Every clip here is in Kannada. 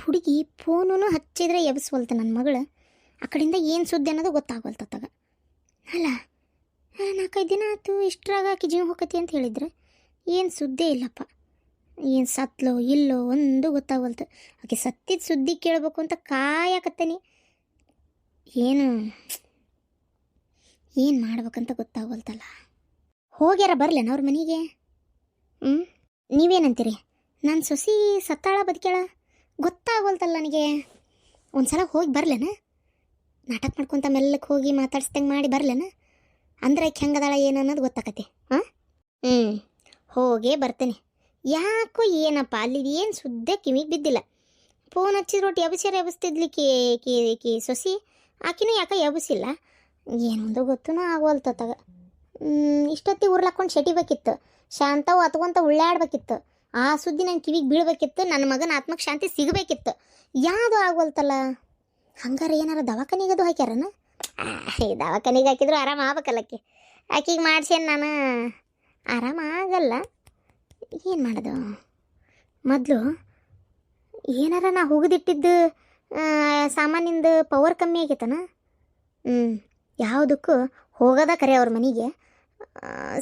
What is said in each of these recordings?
ಹುಡುಗಿ ಫೋನು ಹಚ್ಚಿದ್ರೆ ಎಬ್ಸ್ವಲ್ತ ನನ್ನ ಮಗಳು. ಆ ಕಡೆಯಿಂದ ಏನು ಸುದ್ದಿ ಅನ್ನೋದು ಗೊತ್ತಾಗವಲ್ತತ್ತಾಗ. ಅಲ್ಲ 4-5 ದಿನ ಆಯ್ತು, ಇಷ್ಟರಾಗ ಆಕೆ ಜೀವ ಹೋಗತಿ ಅಂತ ಹೇಳಿದ್ರೆ ಏನು ಸುದ್ದೇ ಇಲ್ಲಪ್ಪ. ಏನು ಸತ್ಲೋ ಇಲ್ಲೋ ಒಂದು ಗೊತ್ತಾಗವಲ್ತು. ಆಕೆ ಸತ್ತಿದ ಸುದ್ದಿ ಕೇಳಬೇಕು ಅಂತ ಕಾಯಕತ್ತೇನಿ. ಏನು ಮಾಡ್ಬೇಕಂತ ಗೊತ್ತಾಗವಲ್ತಲ್ಲ. ಹೋಗ್ಯಾರ ಬರ್ಲೇನ ಅವ್ರ ಮನೆಗೆ? ನೀವೇನಂತೀರಿ? ನನ್ನ ಸೊಸಿ ಸತ್ತಾಳ ಬದುಕ್ಯಾಳ ಗೊತ್ತಾಗವಲ್ತಲ್ಲ ನನಗೆ. ಒಂದು ಸಲ ಹೋಗಿ ಬರ್ಲೇನ? ನಾಟಕ ಮಾಡ್ಕೊತ ಮೆಲ್ಲಕ್ಕೆ ಹೋಗಿ ಮಾತಾಡ್ಸ್ದಂಗೆ ಮಾಡಿ ಬರ್ಲೇನ? ಅಂದ್ರೆ ಆಕೆ ಹೆಂಗದಾಳ ಏನು ಅನ್ನೋದು ಗೊತ್ತಾಕತಿ. ಹೋಗೇ ಬರ್ತೇನೆ. ಯಾಕೋ ಏನಪ್ಪ ಅಲ್ಲಿ ಏನು ಸುದ್ದಿ ಕಿವಿಗೆ ಬಿದ್ದಿಲ್ಲ. ಫೋನ್ ಹಚ್ಚಿದ್ರು ಒಟ್ಟು ಎಬ್ಸ್ತಿದ್ಲಿ ಕಿ ಸೊಸಿ. ಆಕಿನೂ ಯಾಕೆ ಎಬ್ಸಿಲ್ಲ, ಏನೊಂದು ಗೊತ್ತೂ ಆಗೋಲ್ತತ್ತಾಗ. ಇಷ್ಟೊತ್ತಿಗೆ ಉರ್ಲಾಕೊಂಡು ಶೆಟಿಬೇಕಿತ್ತು, ಶಾಂತವು ಹತ್ಕೊಂತ ಉಳ್ಳಾಡ್ಬೇಕಿತ್ತು. ಆ ಸುದ್ದಿ ನನ್ನ ಕಿವಿಗೆ ಬೀಳ್ಬೇಕಿತ್ತು, ನನ್ನ ಮಗನ ಆತ್ಮಕ್ಕೆ ಶಾಂತಿ ಸಿಗಬೇಕಿತ್ತು. ಯಾವುದು ಆಗೋಲ್ತಲ್ಲ. ಹಂಗಾರೆ ಏನಾರ ದವಾಖಾನಿಗದು ಹಾಕ್ಯಾರನ? ದವಾಖಾನಿಗೆ ಹಾಕಿದ್ರು ಆರಾಮ ಆಗ್ಬೇಕಲ್ಲಕ್ಕೆ. ಆಕಿಗೆ ಮಾಡ್ಸೇನು ನಾನು ಆರಾಮ ಆಗಲ್ಲ. ಏನು ಮಾಡೋದು? ಮೊದಲು ಏನಾರ ನಾ ಹೋಗದಿಟ್ಟಿದ್ದು ಸಾಮಾನಿಂದ ಪವರ್ ಕಮ್ಮಿ ಆಗೈತನ? ಯಾವುದಕ್ಕೂ ಹೋಗೋದ ಕರೆ ಅವ್ರ ಮನೆಗೆ.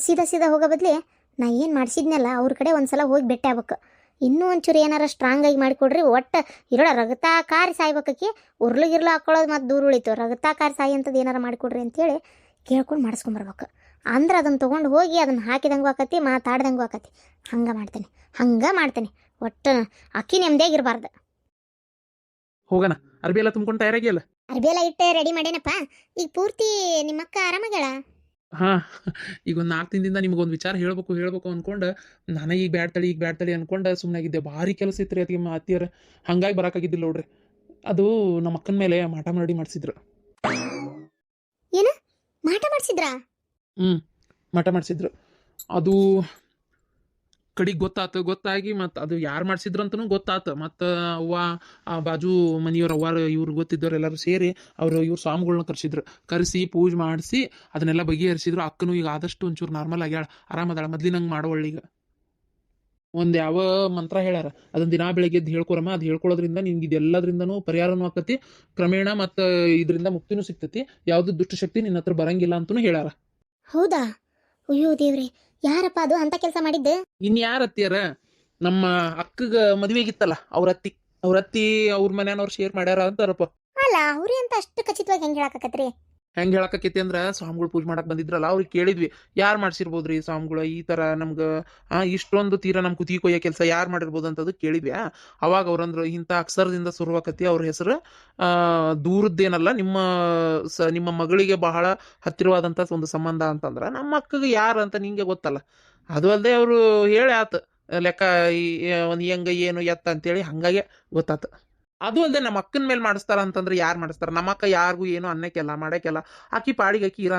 ಸೀದಾ ಹೋಗೋ ಬದಲಿ ನಾ ಏನು ಮಾಡಿಸಿದ್ನಲ್ಲ ಅವ್ರ ಕಡೆ ಒಂದು ಸಲ ಹೋಗಿ ಭೇಟಿ ಆಗ್ಬೇಕು. ಇನ್ನೂ ಒಂಚೂರು ಏನಾರ ಸ್ಟ್ರಾಂಗಾಗಿ ಮಾಡಿಕೊಡ್ರಿ. ಒಟ್ಟು ಇರೋಳ ರಗತಾ ಕಾರಿ ಸಾಯ್ಬೇಕಿ. ಉರ್ಲಿಗಿರ್ಲು ಹಾಕ್ಕೊಳ್ಳೋದು ಮತ್ತು ದೂರ ಉಳಿತು. ರಗತಾ ಕಾರಿ ಸಾಯಿ ಅಂಥದ್ದು ಏನಾರ ಮಾಡಿಕೊಡ್ರಿ ಅಂತೇಳಿ ಕೇಳ್ಕೊಂಡು ಮಾಡಿಸ್ಕೊಂಬರ್ಬೇಕು. ಅಂದ್ರೆ ಅದನ್ನು ತೊಗೊಂಡು ಹೋಗಿ ಅದನ್ನು ಹಾಕಿದಂಗೂ ಆಕತಿ, ಮಾತಾಡ್ದಂಗೂ ಆಕತಿ. ಹಂಗೆ ಮಾಡ್ತೇನೆ. ಒಟ್ಟು ಅಕ್ಕಿ ನೆಮ್ಮದಿಯಾಗಿರ್ಬಾರ್ದು. ಹೋಗೋಣ. ಅರ್ಬಿ ಎಲ್ಲ ತುಂಬ್ಕೊಂಡು ತಯಾರಾಗಿಯಲ್ಲ? ಅರ್ಬಿ ಎಲ್ಲ ಇಟ್ಟೆ ರೆಡಿ ಮಾಡೇನಪ್ಪ. ಈಗ ಪೂರ್ತಿ ನಿಮ್ಮಕ್ಕ ಆರಾಮಾಗಳ? ಹಾಂ, ಈಗ ಒಂದು 4 ದಿನದಿಂದ ನಿಮಗೊಂದು ವಿಚಾರ ಹೇಳ್ಬೇಕು ಅಂದ್ಕೊಂಡು ನಾನು ಈಗ ಬ್ಯಾಡ್ತಳಿ ಅಂದ್ಕೊಂಡು ಸುಮ್ಮನಾಗಿದ್ದೆ. ಭಾರಿ ಕೆಲಸ ಇತ್ತು ರೀ ಅದಕ್ಕೆ ಅತ್ತಿಯರ, ಹಂಗಾಗಿ ಬರೋಕ್ಕಾಗಿದ್ದಿಲ್ಲ ನೋಡ್ರಿ. ಅದು ನಮ್ಮ ಅಕ್ಕನ ಮೇಲೆ ಮಾಟ ಮಾಡಿಸಿದ್ರು. ಏನು ಮಾಟ ಮಾಡಿಸಿದ್ರಾ? ಮಾಟ ಮಾಡಿಸಿದ್ರು. ಅದು ಕಡೆಗೆ ಗೊತ್ತಾಗಿ ಮತ್ತು ಅದು ಯಾರು ಮಾಡಿಸಿದ್ರು ಅಂತಲೂ ಗೊತ್ತಾತು. ಮತ್ತು ಅವ್ವ ಆ ಬಾಜು ಮನೆಯವ್ರು ಅವ್ವಾರು ಇವ್ರು ಗೊತ್ತಿದ್ದವ್ರು ಎಲ್ಲರೂ ಸೇರಿ ಇವ್ರು ಸ್ವಾಮಿಗಳ್ನ ಕರೆಸಿ ಪೂಜೆ ಮಾಡಿಸಿ ಅದನ್ನೆಲ್ಲ ಬಗೆಹರಿಸಿದ್ರು. ಅಕ್ಕನೂ ಈಗ ಆದಷ್ಟು ಒಂಚೂರು ನಾರ್ಮಲ್ ಆಗ್ಯಾಳ, ಆರಾಮದಾಳ, ಮೊದ್ಲಿನಂಗೆ ಮಾಡೋವಳ್ಳೀಗ. ಒಂದು ಯಾವ ಮಂತ್ರ ಹೇಳ್ಯಾರ, ಅದನ್ನ ದಿನಾ ಬೆಳಗ್ಗೆ ಎದ್ದು ಹೇಳ್ಕೊರಮ್ಮ. ಅದು ಹೇಳ್ಕೊಳ್ಳೋದ್ರಿಂದ ನಿನ್ಗೆ ಇದೆಲ್ಲದ್ರಿಂದನೂ ಪರಿಹಾರನೂ ಆಕತಿ, ಕ್ರಮೇಣ ಮತ್ತು ಇದರಿಂದ ಮುಕ್ತಿನೂ ಸಿಗ್ತತಿ, ಯಾವುದು ದುಷ್ಟಶಕ್ತಿ ನಿನ್ನ ಹತ್ರ ಬರಂಗಿಲ್ಲ ಅಂತಲೂ ಹೇಳ್ಯಾರ. ಹೌದಾ? ಅಯ್ಯೋ ದೇವ್ರೆ, ಯಾರಪ್ಪ ಅದು ಅಂತ ಕೆಲಸ ಮಾಡಿದ್ದೆ? ಇನ್ಯಾರ ಅತ್ತಿಯಾರ? ನಮ್ಮ ಅಕ್ಕಗ ಮದುವೆಗಿತ್ತಲ್ಲ ಅವ್ರ ಅತ್ತಿ ಅವ್ರ ಮನೆಯವ್ರು ಶೇರ್ ಮಾಡ್ಯಾರ ಅಂತಾರಪ್ಪ. ಅಲ್ಲ ಅವ್ರಿ ಅಂತ ಅಷ್ಟು ಖಚಿತವಾಗಿ ಹೆಂಗೆ ಹೇಳಕತ್ರಿ? ಹೆಂಗೆ ಹೇಳಕೈತಿ ಅಂದ್ರೆ, ಸ್ವಾಮಿಗಳು ಪೂಜೆ ಮಾಡಕ್ ಬಂದಿದ್ರಲ್ಲ ಅವ್ರಿಗೆ ಕೇಳಿದ್ವಿ, ಯಾರು ಮಾಡ್ಸಿರ್ಬೋದ್ರಿ ಸ್ವಾಮಿಗಳು ಈ ಥರ ನಮ್ಗೆ ಇಷ್ಟೊಂದು ತೀರ ನಮ್ಮ ಕುತ್ತಿಗೆ ಕೊಯ್ಯೋ ಕೆಲಸ ಯಾರು ಮಾಡಿರ್ಬೋದು ಅಂತದ್ದು ಕೇಳಿದ್ವಿ. ಅವಾಗ ಅವ್ರಂದ್ರು, ಇಂಥ ಅಕ್ಷರದಿಂದ ಶುರುವಾಕತಿ ಅವ್ರ ಹೆಸರು, ದೂರದ್ದೇನಲ್ಲ, ನಿಮ್ಮ ಮಗಳಿಗೆ ಬಹಳ ಹತ್ತಿರವಾದಂಥ ಒಂದು ಸಂಬಂಧ ಅಂತಂದ್ರೆ ನಮ್ಮ ಅಕ್ಕಗೆ ಯಾರು ಅಂತ ನಿಂಗೆ ಗೊತ್ತಲ್ಲ. ಅದು ಅಲ್ಲದೆ ಅವರು ಹೇಳಿ ಆತು ಲೆಕ್ಕ ಒಂದು ಹೆಂಗ ಏನು ಎತ್ತ ಅಂತೇಳಿ, ಹಂಗಾಗಿ ಗೊತ್ತಾತು. ಅದು ಅಲ್ಲದೆ ನಮ್ಮ ಅಕ್ಕನ ಮೇಲೆ ಮಾಡಿಸ್ತಾರ ಅಂತಂದ್ರೆ ಯಾರು ಮಾಡಿಸ್ತಾರ? ನಮ್ಮ ಅಕ್ಕ ಯಾರಿಗೂ ಏನು ಅನ್ನಕ್ಕೆಲ್ಲ ಮಾಡಕ್ಕೆಲ್ಲ, ಆಕಿ ಪಾಡಿಗೆ ಆಕಿ ಇರ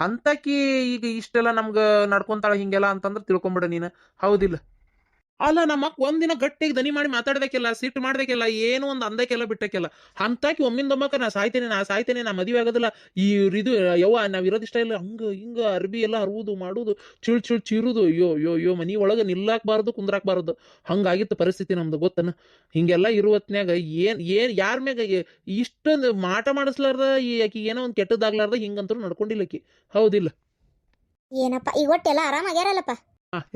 ಅಂತಕಿ ಈಗ ಇಷ್ಟೆಲ್ಲ ನಮ್ಗೆ ನಡ್ಕೊಂತಾಳ ಹಿಂಗೆಲ್ಲ ಅಂತಂದ್ರೆ ತಿಳ್ಕೊಂಬಿಡ ನೀನು, ಹೌದಿಲ್ಲ? ಅಲ್ಲ, ನಮ್ಮ ಅಕ್ಕ ಒಂದಿನ ಗಟ್ಟಿಗೆ ದನಿ ಮಾಡಿ ಮಾತಾಡ್ದಕ್ಕೆಲ್ಲ, ಸಿಟ್ಟು ಮಾಡ್ದಕ್ಕೆಲ್ಲ, ಏನೋ ಒಂದು ಅಂದಕ್ಕೆಲ್ಲ ಬಿಟ್ಟಕ್ಕೆಲ್ಲ, ಅಂತಾಕಿ ಒಮ್ಮಿಂದೊಮ್ಮಕ್ಕ ನಾ ಸಾಯ್ತೇನೆ ನಾ ಮದುವೆ ಆಗೋದಿಲ್ಲ, ಇದು ಯವ್ವ ನಾವ್ ಇರೋದಿಷ್ಟ ಇಲ್ಲ, ಹಿಂಗ ಅರ್ಬಿ ಎಲ್ಲ ಹರುವುದು ಮಾಡುದು, ಚಿರುದು, ಅಯ್ಯೋ ಮನಿ ಒಳಗೆ ನಿಲ್ಲಾಕ್ಬಾರ್ದು ಕುಂದ್ರಾಕ್ಬಾರ್ದು, ಹಂಗಾಗಿತ್ತು ಪರಿಸ್ಥಿತಿ ನಮ್ದು, ಗೊತ್ತನ? ಹಿಂಗೆಲ್ಲ ಇರುವತ್ನ್ಯಾಗ ಯಾರ ಮ್ಯಾಗ ಇಷ್ಟೊಂದು ಮಾಟ ಮಾಡಿಸ್ಲಾರ್ದ ಆಕಿ ಏನೋ ಒಂದು ಕೆಟ್ಟದಾಗ್ಲಾರ್ದ ಹಿಂಗಂತೂ ನಡ್ಕೊಂಡಿಲ್ಲ ಆಕಿ, ಹೌದಿಲ್ಲ? ಏನಪ್ಪ ಈ ಒಟ್ಟೆಲ್ಲ ಆರಾಮಾಗ್ಯಾರಲ್ಲಪ್ಪ?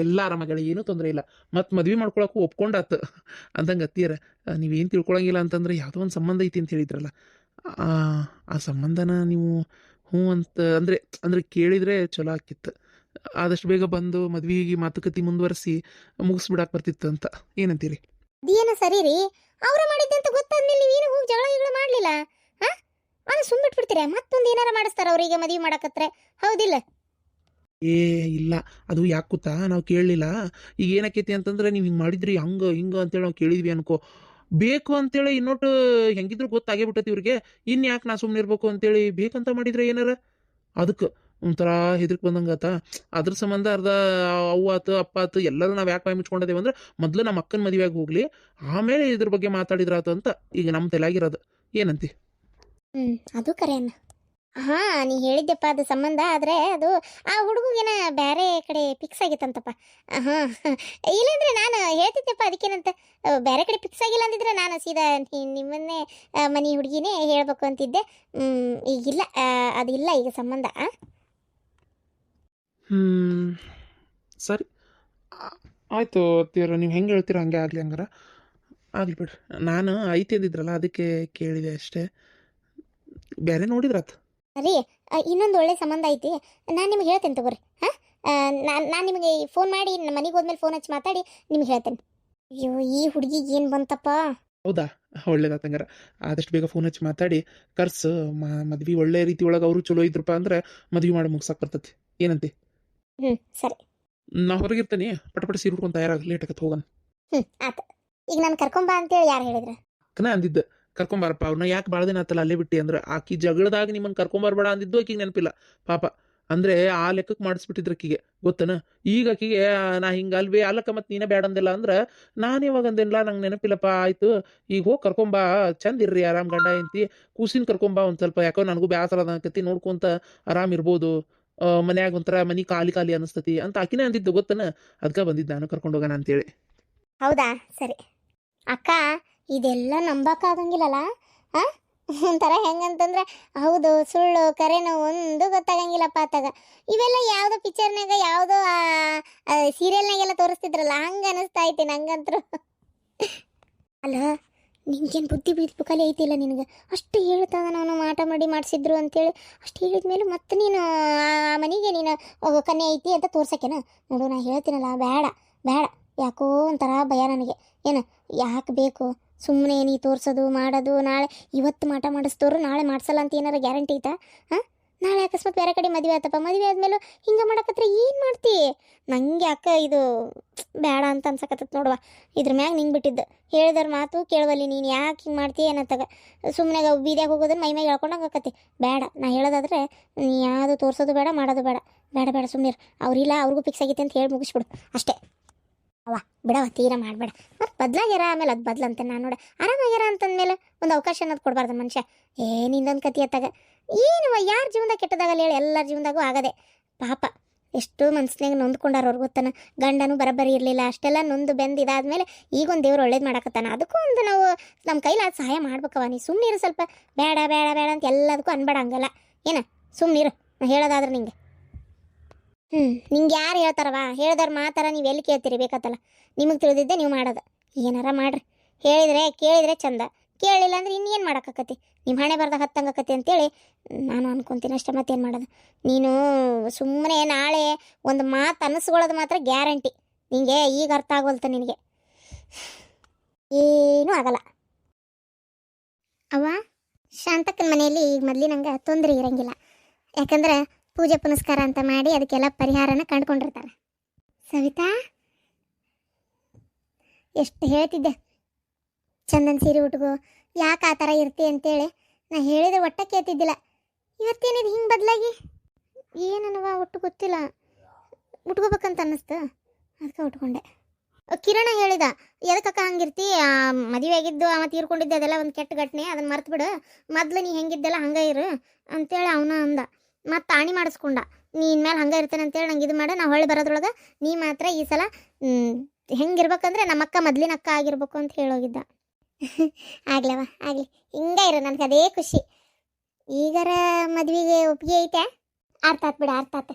ಎಲ್ಲ ಆರಾಮಾಗ್ಯಾಳ, ಏನೂ ತೊಂದರೆ ಇಲ್ಲ. ಮತ್ತು ಮದ್ವೆ ಮಾಡ್ಕೊಳಕ್ಕೂ ಒಪ್ಕೊಂಡಾತು ಅಂದಂಗೆ ಅತ್ತಿಯರ. ನೀವೇನು ತಿಳ್ಕೊಳಂಗಿಲ್ಲ ಅಂತಂದ್ರೆ ಯಾವುದೋ ಒಂದು ಸಂಬಂಧ ಐತಿ ಅಂತ ಹೇಳಿದ್ರಲ್ಲ, ಆ ಸಂಬಂಧನ ನೀವು ಹ್ಞೂ ಅಂತ ಅಂದ್ರೆ ಕೇಳಿದರೆ ಚಲೋ ಆಕಿತ್ತು. ಆದಷ್ಟು ಬೇಗ ಬಂದು ಮದ್ವೆಗೆ ಮಾತುಕತೆ ಮುಂದುವರಿಸಿ ಮುಗಿಸ್ಬಿಡಾಕ್ ಬರ್ತಿತ್ತು ಅಂತ, ಏನಂತೀರಿ? ಅದೇನು ಸರಿ ರೀ, ಅವ್ರು ಮಾಡಿದ್ದೆ ಅಂತ ಗೊತ್ತಾದ್ಮೇಲೆ ನೀವೇನು ಹೋಗಿ ಜಗಳ ಮಾಡಲಿಲ್ಲ? ಅದು ಸುಮ್ಮಿಟ್ಬಿಡ್ತೀರಾ? ಮತ್ತೊಂದು ಏನಾರ ಮಾಡಿಸ್ತಾರ ಅವ್ರಿಗೆ ಮದುವೆ ಮಾಡಕತ್ರೆ, ಹೌದಿಲ್ಲ? ಇಲ್ಲ, ಅದು ಯಾಕೆ ಗೊತ್ತಾ, ನಾವು ಕೇಳಲಿಲ್ಲ. ಈಗ ಏನಕ್ಕೈತಿ ಅಂತಂದ್ರೆ, ನೀವು ಹಿಂಗೆ ಮಾಡಿದ್ರಿ ಹಿಂಗೆ ಅಂತೇಳಿ ನಾವು ಕೇಳಿದ್ವಿ ಅನ್ಕೋ, ಬೇಕು ಅಂತೇಳಿ ಇನ್ನೊಟ್ಟು ಹೆಂಗಿದ್ರು ಗೊತ್ತಾಗೇ ಬಿಟ್ಟತಿ ಇವ್ರಿಗೆ, ಇನ್ಯಾಕೆ ನಾ ಸುಮ್ಮನೆ ಇರ್ಬೇಕು ಅಂತೇಳಿ ಬೇಕಂತ ಮಾಡಿದ್ರೆ ಏನಾರ ಅದಕ್ಕೆ ಒಂಥರ ಹೆದರ್ಕ್ ಬಂದಂಗಾತ. ಅದ್ರ ಸಂಬಂಧ ಅರ್ಧ ಅವ್ವ ಆತು ಅಪ್ಪ ಆತು ಎಲ್ಲರೂ ನಾವು ಯಾಕೆ ಬಾಯಿ ಮುಚ್ಕೊಂಡಿದ್ದೇವೆ ಅಂದ್ರೆ, ಮೊದಲು ನಮ್ಮ ಅಕ್ಕನ ಮದುವೆಯಾಗಿ ಹೋಗ್ಲಿ, ಆಮೇಲೆ ಇದ್ರ ಬಗ್ಗೆ ಮಾತಾಡಿದ್ರಾತು ಅಂತ ಈಗ ನಮ್ಮ ತಲೆಯಾಗಿರೋದು, ಏನಂತಿ? ಅದು ಕರೆ ಅನ್ನ. ನೀ ಹೇಳಿದ್ದೆಪ್ಪ ಅದು ಸಂಬಂಧ. ಆದರೆ ಅದು ಆ ಹುಡುಗೇನ ಬೇರೆ ಕಡೆ ಫಿಕ್ಸ್ ಆಗೈತಂತಪ್ಪ. ಹಾಂ ಇಲ್ಲಾಂದ್ರೆ ನಾನು ಹೇಳ್ತಿದ್ದೆಪ್ಪ ಅದಕ್ಕೇನಂತ. ಬೇರೆ ಕಡೆ ಫಿಕ್ಸ್ ಆಗಿಲ್ಲ ಅಂದಿದ್ರೆ ನಾನು ಸೀದಾ ನಿಮ್ಮನ್ನೇ ಮನೆ ಹುಡುಗಿನೇ ಹೇಳ್ಬೇಕು ಅಂತಿದ್ದೆ. ಈಗಿಲ್ಲ, ಅದಿಲ್ಲ ಈಗ ಸಂಬಂಧ. ಸರಿ ಆಯಿತು ಅತ್ತಿಯರ, ನೀವು ಹೆಂಗೆ ಹೇಳ್ತೀರ ಹಂಗೆ ಆಗಲಿ. ಹಂಗಾರ ಆಗಲಿ ಬಿಡ್ರಿ. ನಾನು ಐತಿ ಅಂದಿದ್ರಲ್ಲ ಅದಕ್ಕೆ ಕೇಳಿದೆ ಅಷ್ಟೇ, ಬೇರೆ ನೋಡಿದ್ರಾತು. ರೀ ಇನ್ನೊಂದು ಒಳ್ಳೆ ಸಂಬಂಧ ಐತಿ, ನಾನು ನಿಮ್ಗೆ ಹೇಳ್ತೇನೆ ತಗೋರಿ. ಹಾಂ ನಾನು ನಿಮಗೆ ಫೋನ್ ಮಾಡಿ ನಮ್ಮ ಮನೆಗೆ ಹೋದ್ಮೇಲೆ ಫೋನ್ ಹಚ್ಚಿ ಮಾತಾಡಿ ನಿಮ್ಗೆ ಹೇಳ್ತೇನೆ. ಅಯ್ಯೋ ಈ ಹುಡುಗಿಗೆ ಏನು ಬಂತಪ್ಪ. ಹೌದಾ, ಒಳ್ಳೇದಾತ. ಹಂಗಾರ ಆದಷ್ಟು ಬೇಗ ಫೋನ್ ಹಚ್ಚಿ ಮಾತಾಡಿ ಕರ್ಸು. ಮದ್ವೆ ಒಳ್ಳೆ ರೀತಿ ಒಳಗೆ ಅವರು ಚಲೋ ಇದ್ರಪ್ಪ ಅಂದ್ರೆ ಮದ್ವೆ ಮಾಡಿ ಮುಗ್ಸಕ್ಕೆ ಬರ್ತೈತಿ. ಏನಂತಿ? ಸರಿ. ನಾ ಹೊರಗಿರ್ತೀನಿ, ಪಟ ಸೀರೆ ಉಟ್ಕೊಂಡು ತಯಾರಾಗಿ ಲೇಟ್ ಆಗತ್ತೆ, ಹೋಗೋಣ. ಆತು. ಈಗ ನಾನು ಕರ್ಕೊಂಬಾ ಅಂತೇಳಿ ಯಾರು ಹೇಳಿದ್ರು? ಅಕ್ಕನ ಅಂದಿದ್ದ ಕರ್ಕೊಂಬಾರಪ್ಪ ಅವ್ರನ್ನ, ಯಾಕೆ ಭಾಳ ದಿನ ಆತಲ್ಲ ಅಲ್ಲೇ ಬಿಟ್ಟು ಅಂದ್ರೆ, ಆಕಿ ಜಗಳದಾಗ ನಿಮ್ಮನ್ನು ಕರ್ಕೊಂಬರ್ಬೇಡ ಅಂದಿದ್ದು ಆಕಿಗೆ ನೆನಪಿಲ್ಲ ಪಾಪ. ಅಂದ್ರೆ ಆ ಲೆಕ್ಕಕ್ಕೆ ಮಾಡಿಸ್ಬಿಟ್ಟಿದ್ರು ಆಕಿಗೆ, ಗೊತ್ತನ? ಈಗ ಆಕಿಗೆ ನಾ ಹಿಂಗೆ ಅಲ್ವೇ ಅಲ್ಲಕ್ಕ ಮತ್ತೆ ನೀನೇ ಬೇಡ ಅಂದಿಲ್ಲ ಅಂದ್ರೆ ನಾನು ಇವಾಗ ಅಂದಿಲ್ಲ, ನಂಗೆ ನೆನಪಿಲ್ಲಪ್ಪ. ಆಯ್ತು ಈಗ ಹೋಗಿ ಕರ್ಕೊಂಬಾ, ಚಂದ ಇರ್ರಿ ಆರಾಮ್ ಗಂಡ ಎಂತಿ. ಕೂಸಿನ ಕರ್ಕೊಂಬಾ ಒಂದು ಸ್ವಲ್ಪ, ಯಾಕೋ ನನಗೂ ಬೇಸರ ಅದ ನೋಡ್ಕೊಂತ ಆರಾಮ್ ಇರ್ಬೋದು. ಮನ್ಯಾಗ ಒಂಥರ ಮನೆ ಖಾಲಿ ಖಾಲಿ ಅನಿಸ್ತತಿ ಅಂತ ಆಕಿನೇ ಅಂದಿದ್ದು, ಗೊತ್ತನ? ಅದಕ್ಕೆ ಬಂದಿದ್ದು ನಾನು ಕರ್ಕೊಂಡು ಹೋಗೋಣ ಅಂತೇಳಿ. ಹೌದಾ, ಸರಿ. ಅಕ್ಕ ಇದೆಲ್ಲ ನಂಬಕ್ಕಾಗಂಗಿಲ್ಲಲ್ಲ. ಹಾಂ ಒಂಥರ ಹೆಂಗಂತಂದ್ರೆ ಹೌದು ಸುಳ್ಳು ಕರೆನೋ ಒಂದು ಗೊತ್ತಾಗಂಗಿಲ್ಲಪ್ಪ ಆತಾಗ. ಇವೆಲ್ಲ ಯಾವುದೋ ಪಿಕ್ಚರ್ನಾಗ ಯಾವುದೋ ಸೀರಿಯಲ್ನಾಗೆಲ್ಲ ತೋರಿಸ್ತಿದ್ರಲ್ಲ, ಹಂಗೆ ಅನಿಸ್ತಾ ಐತಿ ನಂಗಂತರೂ. ಅಲ್ಲ ನಿನ್ಗೇನು ಬುದ್ಧಿ ಕಲೆ ಐತಿಲ್ಲ ನಿನಗೆ? ಅಷ್ಟು ಹೇಳ್ತದ ನಾನು ಮಾಟ ಮಾಡಿ ಮಾಡಿಸಿದ್ರು ಅಂತೇಳಿ, ಅಷ್ಟು ಹೇಳಿದ್ಮೇಲೆ ಮತ್ತೆ ನೀನು ಆ ಮನೆಗೆ ನೀನು ಕನ್ಯೆ ಐತಿ ಅಂತ ತೋರ್ಸಕ್ಕೇನ? ನೋಡು ನಾ ಹೇಳ್ತೀನಲ್ಲ, ಬೇಡ ಬೇಡ, ಯಾಕೋ ಒಂಥರ ಭಯ ನನಗೆ. ಏನು ಯಾಕೆ ಬೇಕು ಸುಮ್ಮನೆ ನೀ ತೋರಿಸೋದು ಮಾಡೋದು? ನಾಳೆ ಇವತ್ತು ಮಾಟ ಮಾಡಿಸ್ತೋರು ನಾಳೆ ಮಾಡಿಸಲ್ಲ ಅಂತ ಏನಾರ ಗ್ಯಾರಂಟಿ ಐತಾ? ಹಾಂ ನಾಳೆ ಅಕಸ್ಮಾತ್ ಬೇರೆ ಕಡೆ ಮದುವೆ ಆತಪ್ಪ, ಮದುವೆ ಆದಮೇಲೆ ಹಿಂಗೆ ಮಾಡಕತ್ರ ಏನು ಮಾಡ್ತಿ? ನನಗೆ ಅಕ್ಕ ಇದು ಬೇಡ ಅಂತ ಅನ್ಸಕತ್ತತ್ ನೋಡುವ. ಇದ್ರ ಮ್ಯಾಗ ನಿಂಗೆ ಬಿಟ್ಟಿದ್ದು, ಹೇಳಿದ್ರ ಮಾತು ಕೇಳವಲ್ಲಿ ನೀನು, ಯಾಕೆ ಹಿಂಗೆ ಮಾಡ್ತೀಯ ಅನ್ನತ್ತಾಗ ಸುಮ್ಮನೆ ಬೀದ್ಯಾಗ ಹೋಗೋದನ್ನ ಮೈ ಮ್ಯಾಗ ಹೇಳ್ಕೊಂಡಂಗೆ ಆಕತಿ. ಬೇಡ, ನಾ ಹೇಳೋದಾದ್ರೆ ನೀ ಯಾವುದು ತೋರಿಸೋದು ಬೇಡ, ಮಾಡೋದು ಬೇಡ. ಬೇಡ ಬೇಡ ಸುಮ್ಮನೆ ಅವ್ರಿಲ್ಲ, ಅವ್ರಿಗೂ ಫಿಕ್ಸ್ ಆಗೈತೆ ಅಂತ ಹೇಳಿ ಮುಗಿಸ್ಬಿಡು ಅಷ್ಟೇ. ಅವ್ವ ಬಿಡವ, ತೀರ ಮಾಡಬೇಡ. ಮತ್ತು ಬದಲಾಗ್ಯಾರ, ಆಮೇಲೆ ಅದು ಬದಲಂತೆ ನಾನು ನೋಡ ಆರಾಮಾಗ್ಯಾರ ಅಂತಂದಮೇಲೆ ಒಂದು ಅವಕಾಶ ಅನ್ನೋದು ಕೊಡಬಾರ್ದು ಮನುಷ್ಯ. ಏನಿಂದೊಂದು ಕತಿ ಅತ್ತಾಗ ಏನವ, ಯಾರ ಜೀವನದಾಗ ಕೆಟ್ಟದಾಗಲ್ಲ ಹೇಳಿ? ಎಲ್ಲರ ಜೀವನದಾಗೂ ಆಗದೆ ಪಾಪ. ಎಷ್ಟು ಮನ್ಸಿನಾಗ ನೊಂದ್ಕೊಂಡಾರ ಅವ್ರು, ಗೊತ್ತಾನ? ಗಂಡನೂ ಬರಬರಿ ಇರಲಿಲ್ಲ, ಅಷ್ಟೆಲ್ಲ ನೊಂದು ಬೆಂದು ಇದಾದ್ಮೇಲೆ ಈಗೊಂದು ದೇವ್ರು ಒಳ್ಳೇದು ಮಾಡಕತ್ತಾನ. ಅದಕ್ಕೂ ಒಂದು ನಾವು ನಮ್ಮ ಕೈಲಾದ ಸಹಾಯ ಮಾಡ್ಬೇಕವ. ನೀ ಸುಮ್ಮನಿರು ಸ್ವಲ್ಪ, ಬೇಡ ಬೇಡ ಬೇಡ ಅಂತ ಎಲ್ಲದಕ್ಕೂ ಅನ್ಬೇಡ, ಹಂಗಲ್ಲ ಏನ? ಸುಮ್ಮನಿರು, ನಾ ಹೇಳೋದಾದ್ರೆ ನಿಂಗೆ. ನಿಂಗೆ ಯಾರು ಹೇಳ್ತಾರವ? ಹೇಳ್ದವ್ರು ಮಾತಾರ ನೀವು ಎಲ್ಲಿ ಕೇಳ್ತೀರಿ? ಬೇಕತ್ತಲ್ಲ, ನಿಮಗೆ ತಿಳಿದಿದ್ದೆ ನೀವು ಮಾಡೋದು. ಏನಾರ ಮಾಡ್ರಿ, ಹೇಳಿದರೆ ಕೇಳಿದರೆ ಚಂದ, ಕೇಳಿಲ್ಲ ಅಂದ್ರೆ ಇನ್ನೇನು ಮಾಡೋಕ್ಕಾಕತಿ? ನಿಮ್ಮ ಹಣೆ ಬರ್ದಾಗ ಹತ್ತಂಗಾಕತಿ ಅಂತೇಳಿ ನಾನು ಅನ್ಕೊತೀನಿ ಅಷ್ಟೇ. ಮತ್ತೇನು ಮಾಡೋದು? ನೀನು ಸುಮ್ಮನೆ ನಾಳೆ ಒಂದು ಮಾತು ಅನ್ನಿಸ್ಕೊಳ್ಳೋದು ಮಾತ್ರ ಗ್ಯಾರಂಟಿ. ನಿಂಗೆ ಈಗ ಅರ್ಥ ಆಗೋಲ್ತ ನಿನಗೆ, ಏನೂ ಆಗಲ್ಲ. ಅವ್ವ ಶಾಂತಕ್ಕನ ಮನೆಯಲ್ಲಿ ಈಗ ಮೊದಲಿನಂಗೆ ತೊಂದರೆ ಇರಂಗಿಲ್ಲ. ಯಾಕಂದ್ರೆ ಪೂಜೆ ಪುನಸ್ಕಾರ ಅಂತ ಮಾಡಿ ಅದಕ್ಕೆಲ್ಲ ಪರಿಹಾರನ ಕಂಡುಕೊಂಡಿರ್ತಾರೆ. ಸವಿತಾ, ಎಷ್ಟು ಹೇಳ್ತಿದ್ದೆ ಚಂದನ್ ಸೀರೆ ಉಟ್ಕೋ, ಯಾಕೆ ಆ ಥರ ಇರ್ತಿ ಅಂತೇಳಿ. ನಾ ಹೇಳಿದ್ರೆ ಒಟ್ಟ ಕೇಳ್ತಿದ್ದಿಲ್ಲ. ಇವತ್ತೇನಿದು ಹಿಂಗೆ ಬದಲಾಗಿ? ಏನನ್ನವ ಒಟ್ಟು ಗೊತ್ತಿಲ್ಲ, ಉಟ್ಕೋಬೇಕಂತ ಅನ್ನಿಸ್ತು, ಅದಕ್ಕೆ ಉಟ್ಕೊಂಡೆ. ಕಿರಣ ಹೇಳಿದ, ಎದಕ್ಕಕ್ಕ ಹಂಗಿರ್ತಿ, ಮದುವೆ ಆಗಿದ್ದು ಅವ ತೀರ್ಕೊಂಡಿದ್ದೆ ಅದೆಲ್ಲ ಒಂದು ಕೆಟ್ಟ ಘಟನೆ, ಅದನ್ನು ಮರ್ತು ಬಿಡು, ಮೊದಲು ನೀ ಹೆಂಗಿದ್ದೆಲ್ಲ ಹಂಗೆ ಇರು ಅಂತೇಳಿ ಅವನ ಅಂದ. ಮತ್ತು ಆಣಿ ಮಾಡಿಸ್ಕೊಂಡ, ನೀನು ಮೇಲೆ ಹಂಗೆ ಇರ್ತೇನೆ ಅಂತೇಳಿ ನಂಗೆ ಇದು ಮಾಡ. ನಾವು ಹೊಳ್ಳಿ ಬರೋದ್ರೊಳಗೆ ನೀ ಮಾತ್ರ ಈ ಸಲ ಹೆಂಗಿರ್ಬೇಕಂದ್ರೆ ನಮ್ಮ ಅಕ್ಕ ಮೊದಲಿನ ಅಕ್ಕ ಆಗಿರ್ಬೇಕು ಅಂತ ಹೇಳೋಗಿದ್ದ. ಆಗ್ಲವ ಆಗಲಿ, ಹಿಂಗೆ ಇರು, ನನಗೆ ಅದೇ ಖುಷಿ. ಈಗಾರ ಮದುವೆಗೆ ಒಪ್ಪಿಗೆ ಐತೆ? ಅರ್ಥ ಆತ್ ಬಿಡ, ಅರ್ಥ ಆತ.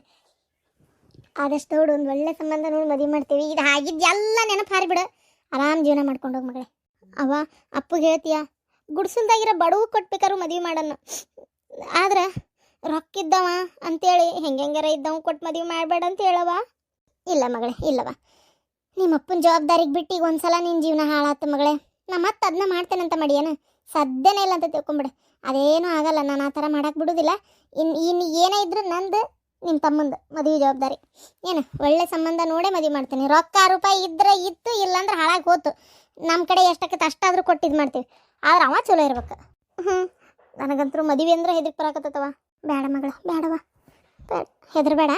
ಆದಷ್ಟು ನೋಡು, ಒಂದು ಒಳ್ಳೆ ಸಂಬಂಧ ನೋಡಿ ಮದುವೆ ಮಾಡ್ತೀವಿ. ಇದು ಆಗಿದ್ದು ಎಲ್ಲ ನೆನಪು ಹಾರಿಬಿಡು, ಆರಾಮ್ ಜೀವನ ಮಾಡ್ಕೊಂಡು ಹೋಗಿ ಮಗಳೇ. ಅವ ಅಪ್ಪಗೆ ಹೇಳ್ತೀಯ, ಗುಡ್ಸಲ್ದಾಗಿರೋ ಬಡವು ಕೊಟ್ಬೇಕಾರು ಮದುವೆ ಮಾಡೋಣ. ಆದ್ರೆ ರೊಕ್ಕಿದ್ದವ ಅಂತೇಳಿ ಹೆಂಗಾರ ಇದ್ದವ ಕೊಟ್ಟು ಮದುವೆ ಮಾಡಬೇಡ ಅಂತ ಹೇಳವ. ಇಲ್ಲ ಮಗಳೇ, ಇಲ್ಲವ, ನಿಮ್ಮಪ್ಪನ ಜವಾಬ್ದಾರಿಗೆ ಬಿಟ್ಟು ಈಗ ಒಂದ್ಸಲ ನಿನ್ನ ಜೀವನ ಹಾಳಾತ ಮಗಳೇ. ನಾ ಮತ್ತೆ ಅದನ್ನ ಮಾಡ್ತೇನಂತ ಮಾಡಿಯೇನು? ಸಾಧ್ಯನೇ ಇಲ್ಲ ಅಂತ ತಿಳ್ಕೊಂಬಿಡು. ಅದೇನೂ ಆಗಲ್ಲ, ನಾನು ಆ ಥರ ಮಾಡಕ್ಕೆ ಬಿಡೋದಿಲ್ಲ. ಇನ್ನು ಏನೇ ಇದ್ರೂ ನಂದು ನಿಮ್ಮ ತಮ್ಮಂದು ಮದುವೆ ಜವಾಬ್ದಾರಿ. ಏನು ಒಳ್ಳೆ ಸಂಬಂಧ ನೋಡೇ ಮದುವೆ ಮಾಡ್ತೀನಿ. ರೊಕ್ಕ ರೂಪಾಯಿ ಇದ್ರೆ ಇತ್ತು, ಇಲ್ಲಾಂದ್ರೆ ಹಾಳಾಗಿ ಹೋತು. ನಮ್ಮ ಕಡೆ ಎಷ್ಟಕ್ಕೆ ಅಷ್ಟಾದರೂ ಕೊಟ್ಟಿದ್ದು ಮಾಡ್ತೀವಿ, ಆದ್ರೆ ಅವ ಚಲೋ ಇರ್ಬೇಕು. ನನಗಂತರೂ ಮದುವೆ ಅಂದ್ರೆ ಹೆದರಿಕೆ ಬರಾಕತ್ತವ. ಬೇಡ ಮಗಳ, ಬೇಡವ, ಹೆದರ್ಬೇಡ,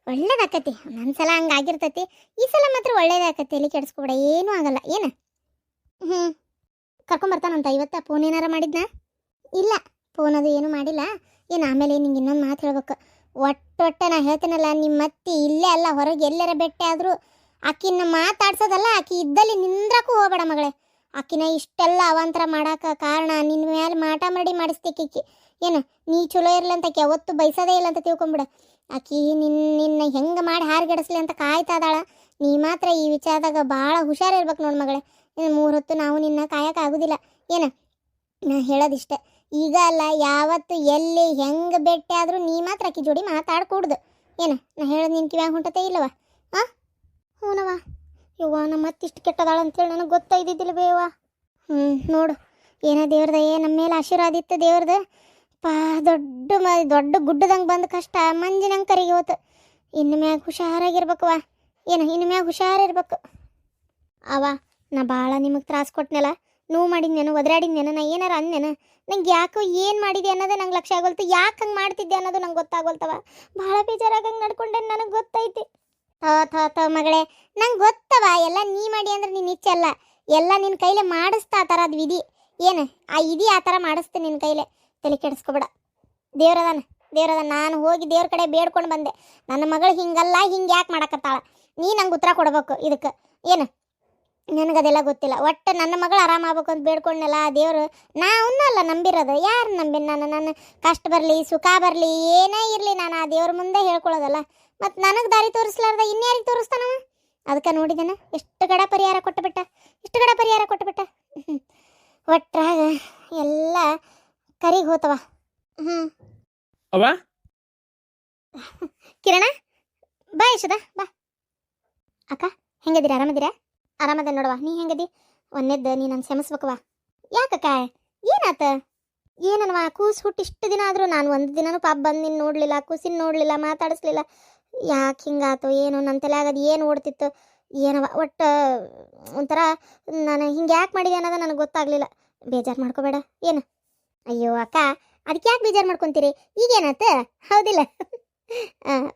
ಒಳ್ಳೇದಾಕತಿ. ನನ್ನ ಸಲ ಹಂಗೆ ಆಗಿರ್ತೈತಿ, ಈ ಸಲ ಮಾತ್ರ ಒಳ್ಳೇದಾಕತಿ. ಎಲ್ಲಿ ಕೆಡಿಸ್ಕೊಬೇಡ, ಏನೂ ಆಗಲ್ಲ. ಏನು ಕರ್ಕೊಂಬರ್ತಾನಂತ ಇವತ್ತು? ಫೋನ್ ಏನಾರ ಮಾಡಿದ್ನಾ? ಇಲ್ಲ, ಫೋನ್ ಅದು ಏನೂ ಮಾಡಿಲ್ಲ. ಏನು ಆಮೇಲೆ ನಿಂಗೆ ಇನ್ನೊಂದು ಮಾತು ಹೇಳ್ಬೇಕು. ಒಟ್ಟೊಟ್ಟೆ ನಾ ಹೇಳ್ತೀನಲ್ಲ, ನಿಮ್ಮ ಅತ್ತಿ ಇಲ್ಲೇ ಅಲ್ಲ ಹೊರಗೆ ಎಲ್ಲರ ಬೆಟ್ಟೆ ಆದರೂ ಆಕಿನ ಮಾತಾಡ್ಸೋದಲ್ಲ, ಆಕಿ ಇದ್ದಲ್ಲಿ ನಿಂದ್ರಕ್ಕೂ ಹೋಗ್ಬೇಡ ಮಗಳೇ. ಆಕಿನ ಇಷ್ಟೆಲ್ಲ ಅವಾಂತರ ಮಾಡಾಕ ಕಾರಣ ನಿನ್ನ ಮೇಲೆ ಮಾಟ ಮಾಡಿ ಮಾಡಿಸ್ತಿಕ್ಕಿ. ಏನು ನೀ ಚಲೋ ಇರ್ಲಿ ಅಂತ ಆಕಿ ಯಾವತ್ತು ಬಯಸೋದೇ ಇಲ್ಲ ಅಂತ ತಿಳ್ಕೊಂಬಿಡ. ಆಕಿ ನಿನ್ನ ಹೆಂಗೆ ಮಾಡಿ ಹಾರ್ಗೆಡಿಸ್ಲಿ ಅಂತ ಕಾಯ್ತಾ ಇದ್ದಾಳ. ನೀ ಮಾತ್ರ ಈ ವಿಚಾರದಾಗ ಭಾಳ ಹುಷಾರಿರ್ಬೇಕು ನೋಡಿ ಮಗಳೇ. 3 ಹೊತ್ತು ನಾವು ನಿನ್ನ ಕಾಯೋಕ್ಕಾಗೋದಿಲ್ಲ. ಏನು ನಾ ಹೇಳೋದಿಷ್ಟೆ, ಈಗ ಅಲ್ಲ ಯಾವತ್ತು ಎಲ್ಲಿ ಹೆಂಗೆ ಭೇಟಿ ಆದರೂ ನೀ ಮಾತ್ರ ಆಕಿ ಜೋಡಿ ಮಾತಾಡ್ಕೂಡ್ದು. ಏನು ನಾ ಹೇಳೋದು ನಿನ್ನ ಕಿವ್ಯಾಗ ಹೊಂಟತೆ ಇಲ್ಲವ? ಹಾಂ ಹ್ಞೂನವ. ಯವ್ವ ನಮ್ಮ ಮತ್ತಿಷ್ಟು ಕೆಟ್ಟದಾಳ ಅಂತೇಳಿ ನನಗೆ ಗೊತ್ತಾಯ್ದಿದ್ದಿಲ್ಲ ಬೇವ. ನೋಡು ಏನೋ ದೇವ್ರದಯ್ಯೇ ನಮ್ಮ ಮೇಲೆ ಆಶೀರ್ವಾದ ಇತ್ತು ದೇವ್ರದು. ದೊಡ್ಡ ಗುಡ್ಡದಂಗೆ ಬಂದ ಕಷ್ಟ ಮಂಜಿನಂಗೆ ಕರಿಗೆ ಹೋತು. ಇನ್ನು ಮ್ಯಾಗ ಹುಷಾರಾಗಿರ್ಬೇಕವ. ಏನು ಇನ್ನು ಮ್ಯಾಗ ಹುಷಾರಿರ್ಬೇಕು ಅವ. ನಾ ಭಾಳ ನಿಮಗೆ ತ್ರಾಸ ಕೊಟ್ಟನೆಲ್ಲ, ನೋವು ಮಾಡಿದ್ನೇನು, ಒದರಾಡಿದ್ನೇನು, ನಾ ಏನಾರ ಅಂದೇನು? ನಂಗೆ ಯಾಕೋ ಏನು ಮಾಡಿದೆ ಅನ್ನೋದು ನಂಗೆ ಲಕ್ಷ್ಯ ಆಗೋಲ್ತು. ಯಾಕೆ ಹಂಗೆ ಮಾಡ್ತಿದ್ದೆ ಅನ್ನೋದು ನಂಗೆ ಗೊತ್ತಾಗೋಲ್ತವ. ಭಾಳ ಬೇಜಾರಾಗಂಗೆ ನಡ್ಕೊಂಡೆ ನನಗೆ ಗೊತ್ತೈತಿ. ಮಗಳೇ ನಂಗೆ ಗೊತ್ತವ, ಎಲ್ಲ ನೀ ಮಾಡಿ ಅಂದ್ರೆ ನಿನ್ನ ಇಚ್ಛೆ ಅಲ್ಲ, ಎಲ್ಲ ನಿನ್ನ ಕೈಲೇ ಮಾಡಿಸ್ತಾ ಆ ಥರ ಅದು ವಿಧಿ. ಏನು ಆ ವಿಧಿ ಆ ಥರ ಮಾಡಿಸ್ತೆ ನಿನ್ನ ಕೈಲೇ. ತಲೆ ಕೆಡಿಸ್ಕೊಬೇಡ. ದೇವ್ರದಾನ. ನಾನು ಹೋಗಿ ದೇವ್ರ ಕಡೆ ಬೇಡ್ಕೊಂಡು ಬಂದೆ, ನನ್ನ ಮಗಳು ಹಿಂಗಲ್ಲ, ಹಿಂಗೆ ಯಾಕೆ ಮಾಡಕತ್ತಾಳ, ನೀ ನಂಗೆ ಉತ್ತರ ಕೊಡ್ಬೇಕು ಇದಕ್ಕೆ. ಏನು ನನಗದೆಲ್ಲ ಗೊತ್ತಿಲ್ಲ. ಒಟ್ಟು ನನ್ನ ಮಗಳು ಆರಾಮಾಗ್ಬೇಕು ಅಂತ ಬೇಡ್ಕೊಂಡಲ್ಲ ದೇವರು. ನಾವನ್ನಲ್ಲ ನಂಬಿರೋದು, ಯಾರು ನಂಬಿ ನನ್ನ ಕಷ್ಟ ಬರಲಿ ಸುಖ ಬರಲಿ ಏನೇ ಇರಲಿ ನಾನು ಆ ದೇವ್ರ ಮುಂದೆ ಹೇಳ್ಕೊಳ್ಳೋದಲ್ಲ. ಮತ್ತು ನನಗೆ ದಾರಿ ತೋರಿಸ್ಲಾರ್ದ ಇನ್ಯಾರಿಗೆ ತೋರಿಸ್ತಾನವ? ಅದಕ್ಕೆ ನೋಡಿದೇನ ಎಷ್ಟು ಗಡ ಪರಿಹಾರ ಕೊಟ್ಟುಬಿಟ್ಟ. ಒಟ್ರಾಗ ಎಲ್ಲ ಕರಿಗೆ ಹೋತವ. ಅವ ಕಿರಣ ಬಾ, ಯಶೋದ ಬಾ. ಅಕ್ಕ ಹೆಂಗದಿರ? ಆರಾಮದಿರಾ? ಆರಾಮದ ನೋಡವ. ನೀ ಹೆಂಗದಿ? ಒಂದೇದ್ದು ನೀ ನಾನು ಕ್ಷಮಿಸ್ಬೇಕವ. ಯಾಕಕ್ಕ ಏನಾತ? ಏನನ್ವ ಕೂಸು ಹುಟ್ಟು ಇಷ್ಟು ದಿನ ಆದರೂ ನಾನು ಒಂದು ದಿನನೂ ಪಾಪ ಬಂದು ನಿನ್ನ ನೋಡಲಿಲ್ಲ, ಕೂಸಿನ ನೋಡಲಿಲ್ಲ, ಮಾತಾಡಿಸ್ಲಿಲ್ಲ. ಯಾಕೆ ಹಿಂಗಾತು ಏನು? ನನ್ನ ತಲೆ ಆಗೋದು ಏನು ಓಡ್ತಿತ್ತು ಏನವ? ಒಟ್ಟು ಒಂಥರ ನಾನು ಹಿಂಗೆ ಯಾಕೆ ಮಾಡಿದೆ ಅನ್ನೋದು ನನಗೆ ಗೊತ್ತಾಗಲಿಲ್ಲ. ಬೇಜಾರು ಮಾಡ್ಕೋಬೇಡ. ಏನು ಅಯ್ಯೋ ಅಕ್ಕ, ಅದಕ್ಕೆ ಯಾಕೆ ಬೇಜಾರು ಮಾಡ್ಕೊತೀರಿ? ಈಗೇನಾತ? ಹೌದಿಲ್ಲ?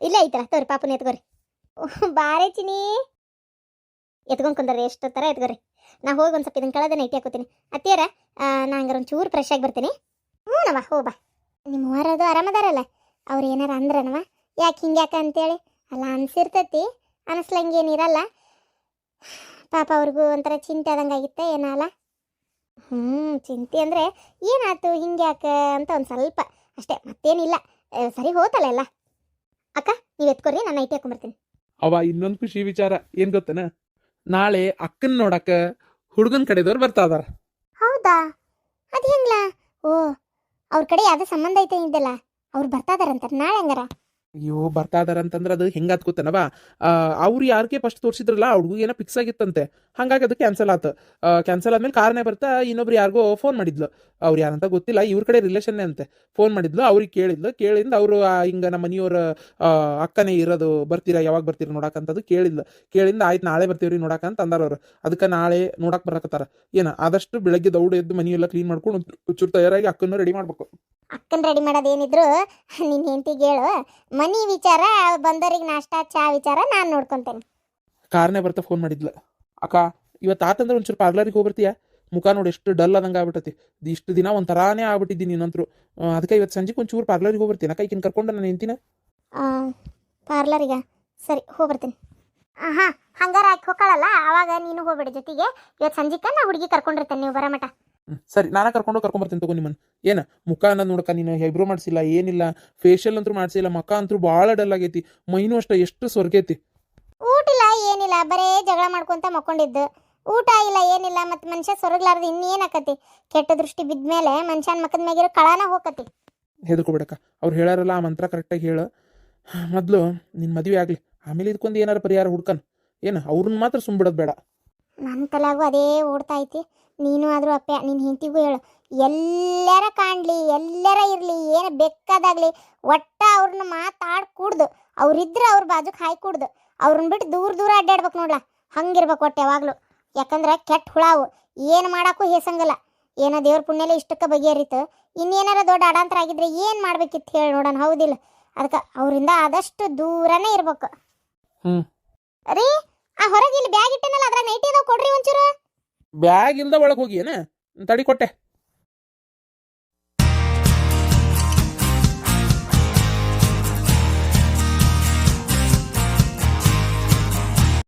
ಇಲ್ಲ ಐತಲ್ಲ ತೋರಿ, ಪಾಪನ ಎತ್ಕೋರಿ. ಬಾರೇ ಚಿನಿ, ಎತ್ಕೊಂಡ್ರಿ ಎಷ್ಟು ಥರ ಎತ್ಕೋರಿ. ನಾ ಹೋಗಿ ಒಂದು ಸ್ವಲ್ಪ ಇದನ್ನು ಕಳೆದ ನೈಟಿ ಹಾಕೋತೀನಿ. ಅತ್ತಿಯರ ನಾ ಹಂಗಾರ ಒಂದು ಚೂರು ಫ್ರೆಶ್ ಆಗಿ ಬರ್ತೀನಿ. ಹ್ಞೂನವ ಬಾ. ನಿಮ್ಮ ಹೊರದು ಆರಾಮದಾರಲ್ಲ? ಅವ್ರು ಏನಾರ ಅಂದ್ರನವ ಯಾಕೆ ಹಿಂಗ್ಯಾಕ ಅಂತೇಳಿ? ಅಲ್ಲ ಅನ್ಸಿರ್ತೈತಿ, ಅನ್ನಿಸ್ಲಂಗೇನಿರಲ್ಲ. ಪಾಪ ಅವ್ರಿಗೂ ಒಂಥರ ಚಿಂತೆ ಆದಂಗೆ ಆಗಿತ್ತೆ ಏನಲ್ಲ? ಚಿಂತೆ ಅಂದರೆ ಏನಾಯ್ತು ಹಿಂಗ್ಯಾಕ ಅಂತ ಒಂದು ಸ್ವಲ್ಪ ಅಷ್ಟೇ, ಮತ್ತೇನಿಲ್ಲ. ಸರಿ ಹೋತಲ್ಲ ಎಲ್ಲ. ಅಕ್ಕ ನೀವು ಎತ್ಕೊರಿ, ನಾನು ನೈಟಿ ಹಾಕೊಂಡ್ಬರ್ತೀನಿ. ಅವ ಇನ್ನೊಂದು ಖುಷಿ ವಿಚಾರ ಏನು ಗೊತ್ತನ? ನಾಳೆ ಅಕ್ಕನ ನೋಡಕ್ಕ ಹುಡುಗನ ಕಡೆದವ್ರು ಬರ್ತಾ ಇದಾರ. ಹೌದಾ? ಅದು ಹೆಂಗ್ಲಾ? ಓ, ಅವ್ರ ಕಡೆ ಯಾವ್ದೋ ಸಂಬಂಧ ಐತೆ ಇದ್ದಲ್ಲ, ಅವ್ರು ಬರ್ತಾ ಇದಾರಂತ ನಾಳೆ ಹಂಗಾರ? ಅಯ್ಯೋ ಬರ್ತಾ ಇದಾರ ಅಂತಂದ್ರೆ ಅದು ಹೆಂಗಾತ್ ಗೊತ್ತನವ? ಅವ್ರು ಯಾರಿಗೆ ಫಸ್ಟ್ ತೋರಿಸಿದ್ರಲ್ಲ ಆ ಹುಡುಗ ಏನೋ ಫಿಕ್ಸ್ ಆಗಿತ್ತಂತೆ. ಹಾಗಾಗಿ ಅದು ಕ್ಯಾನ್ಸಲ್ ಆತು. ಕ್ಯಾನ್ಸಲ್ ಆದ್ಮೇಲೆ ಕಾರನೇ ಬರ್ತಾ ಇನ್ನೊಬ್ರು ಯಾರಿಗೋ ಫೋನ್ ಮಾಡಿದ್ಲು. ಅವ್ರು ಯಾರಂತ ಗೊತ್ತಿಲ್ಲ, ಇವ್ರ ಕಡೆ ರಿಲೇಷನ್ನೇ ಅಂತೆ. ಫೋನ್ ಮಾಡಿದ್ಲು, ಅವ್ರಿಗೆ ಕೇಳಿಂದ ಅವರು ಹಿಂಗೆ ನಮ್ಮ ಮನೆಯವ್ರ ಅಕ್ಕನೇ ಇರೋದು, ಬರ್ತೀರಾ ಯಾವಾಗ ಬರ್ತೀರಾ ನೋಡಕ್ಕಂತದ್ದು ಕೇಳಿಂದ ಆಯ್ತು ನಾಳೆ ಬರ್ತೀವ್ರಿ ನೋಡಕ್ಕಂತ ಅಂದಾರ ಅವ್ರು. ಅದಕ್ಕೆ ನಾಳೆ ನೋಡಕ್ಕೆ ಬರಕತ್ತಾರ. ಏನು ಆದಷ್ಟು ಬೆಳಗ್ಗೆ ದೌಡು ಎದ್ದು ಮನೆಯೆಲ್ಲ ಕ್ಲೀನ್ ಮಾಡ್ಕೊಂಡು ಚೂರು ತಯಾರಾಗಿ ಅಕ್ಕನ ರೆಡಿ ಮಾಡ್ಬೇಕು. ಅಕ್ಕನ ರೆಡಿ ಮಾಡೋದೇನಿದ್ರು ನಿನ್ನ ಹೆಂಡತಿಗೆ ಹೇಳು. ಮನಿ ವಿಚಾರ, ಬಂದವರಿಗೆ ನಾಷ್ಟ ಚಾ ವಿಚಾರ ನಾನು ನೋಡ್ಕೊತೇನೆ. ಕಾರ್ನೇ ಬರ್ತಾ ಫೋನ್ ಮಾಡಿದ್ಲು. ಅಕ್ಕ ಇವತ್ತು ಆತಂದ್ರೆ ಒಂಚೂರು ಪಾರ್ಲರಿಗೆ ಹೋಗ್ಬರ್ತೀಯ? ಮುಖ ನೋಡಿ ಎಷ್ಟು ಡಲ್ ಆದಂಗೆ ಆಗ್ಬಿಟ್ಟತಿ. ಇಷ್ಟು ದಿನ ಒಂಥರಾನೇ ಆಗ್ಬಿಟ್ಟಿದ್ದೀನಿ ನೀನಂತರೂ. ಅದಕ್ಕೆ ಇವತ್ತು ಸಂಜೆಗೆ ಒಂಚೂರು ಪಾರ್ಲರಿಗೆ ಹೋಗ್ಬರ್ತೀನಿ. ಅಕ್ಕ ಈಗಿನ ಕರ್ಕೊಂಡು ನಾನು ಹೆಂಡ್ತಿನ ಪಾರ್ಲರಿಗೆ. ಸರಿ ಹೋಗ್ಬರ್ತೀನಿ. ಹಾಂ ಹಂಗಾರ ಆಕಿ ಹೋಗ್ಕೊಳ್ಳಲ್ಲ, ಅವಾಗ ನೀನು ಹೋಗ್ಬೇಡಿ ಜೊತೆಗೆ. ಇವತ್ತು ಸಂಜೆಗೆ ನಾ ಹುಡುಗಿ ಕರ್ಕೊಂಡಿರ್ತೇನೆ, ನೀವು ಬರೋ ಮಟ. ಸರಿ, ನಾನೇ ಕರ್ಕೊಂಬರ್ತೀನಿ ತಗೋ ನಿಮ್ಮನ್ನು. ಏನು ಮುಖ ಅನ್ನೋದು ನೋಡಕ್ಕ ನೀನು ಐಬ್ರೋ ಮಾಡಿಸಿಲ್ಲ, ಏನಿಲ್ಲ, ಫೇಶಿಯಲ್ ಅಂತೂ ಮಾಡಿಸಿಲ್ಲ, ಮುಖ ಅಂತೂ ಭಾಳ ಡಲ್ ಆಗೈತಿ, ಮೈನೂ ಅಷ್ಟೇ ಎಷ್ಟು ಸ್ವರ್ಗೈತಿ. ಊಟ ಇಲ್ಲ ಏನಿಲ್ಲ, ಬರೇ ಜಗಳ ಮಾಡ್ಕೊಂತ ಮಕ್ಕೊಂಡಿದ್ದು. ಊಟ ಇಲ್ಲ ಏನಿಲ್ಲ, ಮತ್ತು ಮನುಷ್ಯ ಸೊರಗ್ಲಾರ್ದು ಇನ್ನೇನಾಕತಿ? ಕೆಟ್ಟ ದೃಷ್ಟಿ ಬಿದ್ಮೇಲೆ ಮನುಷ್ಯನ ಮಕ್ಕದ ಮ್ಯಾಗಿರೋ ಕಳಾನ ಹೋಗತಿ. ಹೆದರ್ಕೋಬೇಡಕ್ಕ, ಅವ್ರು ಹೇಳಾರಲ್ಲ ಆ ಮಂತ್ರ ಕರೆಕ್ಟಾಗಿ ಹೇಳು. ಮೊದಲು ನಿನ್ನ ಮದುವೆ ಆಗಲಿ, ಆಮೇಲೆ ಇದಕ್ಕೊಂದು ಏನಾರು ಪರಿಹಾರ ಹುಡ್ಕನ್. ಏನು ಅವ್ರನ್ನ ಮಾತ್ರ ಸುಮ್ಬಿಡೋದು ಬೇಡ. ನನ್ನ ತಲೆಯಾಗೂ ಅದೇ ಓಡ್ತಾ ಐತಿ. ನೀನು ಆದರೂ ಅಪ್ಪ ನಿನ್ನ ಹೆಂಡತಿಗೂ ಹೇಳು, ಎಲ್ಲರ ಕಾಣಲಿ ಎಲ್ಲರ ಇರಲಿ ಏನು ಬೇಕಾದಾಗಲಿ ಒಟ್ಟ ಅವ್ರನ್ನ ಮಾತಾಡ್ಕೂಡ್ದು. ಅವ್ರಿದ್ರೆ ಅವ್ರ ಬಾಜುಗೆ ಹಾಯ್ಕೂಡ್ದು. ಅವ್ರನ್ನ ಬಿಟ್ಟು ದೂರ ಅಡ್ಡಾಡ್ಬೇಕು ನೋಡ್ಲ, ಹಂಗಿರ್ಬೇಕು ಒಟ್ಟು ಯಾವಾಗಲೂ. ಯಾಕಂದ್ರೆ ಕೆಟ್ಟ ಹುಳಾವು, ಏನು ಮಾಡೋಕ್ಕೂ ಹೇಸಂಗಲ್ಲ. ಏನೋ ದೇವ್ರ ಪುಣ್ಯಲೆ ಇಷ್ಟಕ್ಕೆ ಬಗೆಹರಿತು, ಇನ್ನೇನಾರ ದೊಡ್ಡ ಅಡಾಂತರ ಆಗಿದ್ರೆ ಏನು ಮಾಡ್ಬೇಕಿತ್ತು ಹೇಳಿ ನೋಡೋಣ, ಹೌದಿಲ್ಲ? ಅದಕ್ಕೆ ಅವರಿಂದ ಆದಷ್ಟು ದೂರನೇ ಇರ್ಬೇಕು. ರೀ ಆ ಹೊರಗೆ ಇಲ್ಲಿ ಬ್ಯಾಗ್ ಇಟ್ಟೇನಲ್ಲ, ಅದ್ರಾಗ ನೈಟಿ ಅದಾವ, ಕೊಡ್ರಿ ಒಂಚೂರು. ಬ್ಯಾಗ್ ಇಲ್ದ ಒಳಗೆ ಹೋಗಿ ಏನ ತಡಿ ಕೊಟ್ಟೆ.